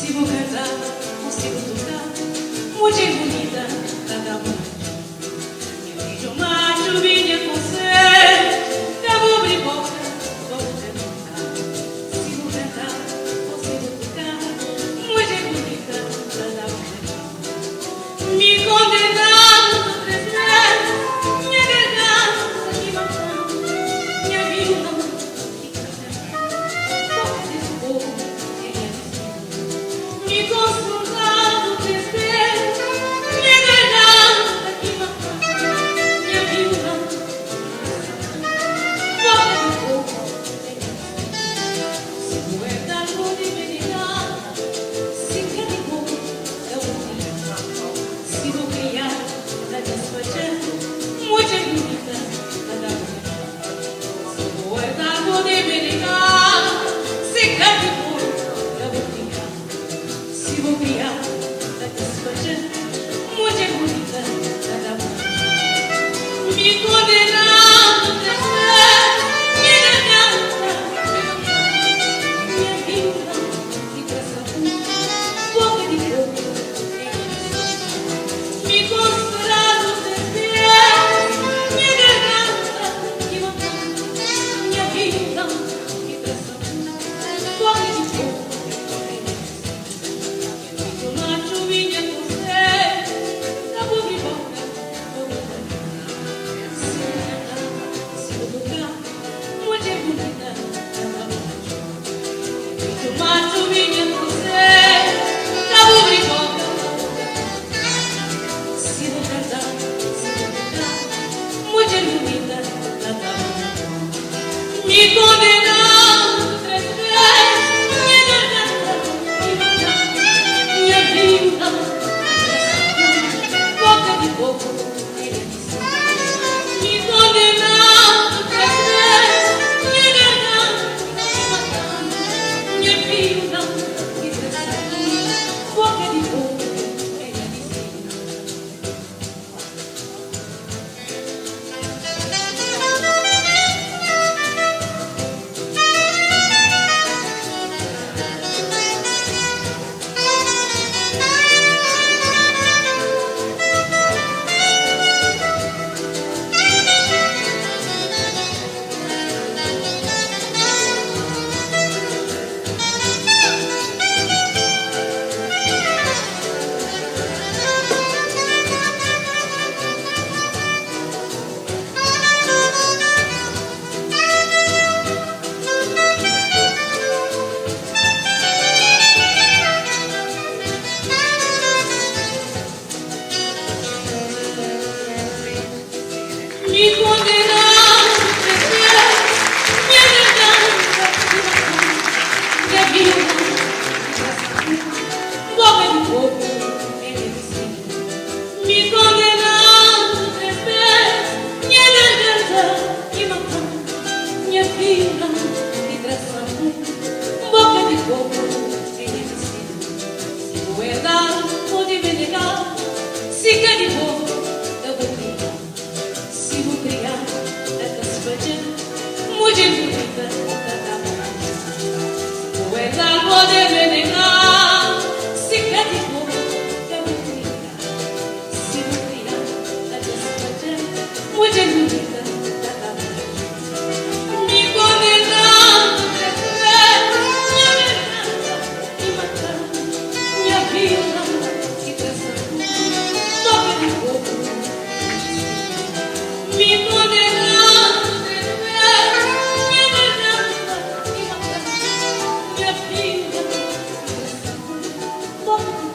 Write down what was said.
consigo cantar, consigo tocar, muito bonita, cada uma. Eu fiz uma chuvinha com você, cabo briboca, vou cantar. Consigo cantar, consigo tocar, muito bonita, cada uma. Me condenando três vezes, minha garganta me matando, minha vida me cantando, boca de fogo, me consolando três vezes, minha garganta me matando, minha vida boca de fogo, se muerta por divinidad, se quer de fogo, eu vou criar, se vou criar, da despachando, muito bonita, cada uma. Se muerta por divinidad, se quer de fogo, eu vou criar, se vou criar, da despachando, muito bonita, cada uma. Me condenando três vezes, minha garganta, minha vida, me traça boca de fogo, me consolando três vezes, minha garganta, me matando, minha vida, me traça boca de fogo. Eu fiz uma chuvinha com você, cabo de boca, vou cantar. Se eu tocar, muito bonita, cada uma. Eu fiz uma chuvinha com você, cabo de boca, vou cantar. Se eu cantar, muito bonita, cada uma. Me condenando três vezes, minha garganta me matando, minha vida boca de fogo, me condenando três vezes, minha garganta me matando, minha vida boca de fogo, me condenando três vezes, minha garganta me matando, minha vida boca de fogo, me condenando três vezes, minha garganta me matando, minha vida me traçando, boca de fogo, se moeda pode me negar, se quer de fogo, eu vou criar. Se vou criar, essas coisas muito bonitas, cada uma. Moeda pode me negar, se quer de fogo, eu vou criar. Se vou criar, essas coisas muito bonitas, cada uma. Me condenando três vezes, minha garganta me matando, minha vida me traçando, boca de fogo. Me condenando três vezes, minha garganta me matando, minha vida me traçando, boca de fogo.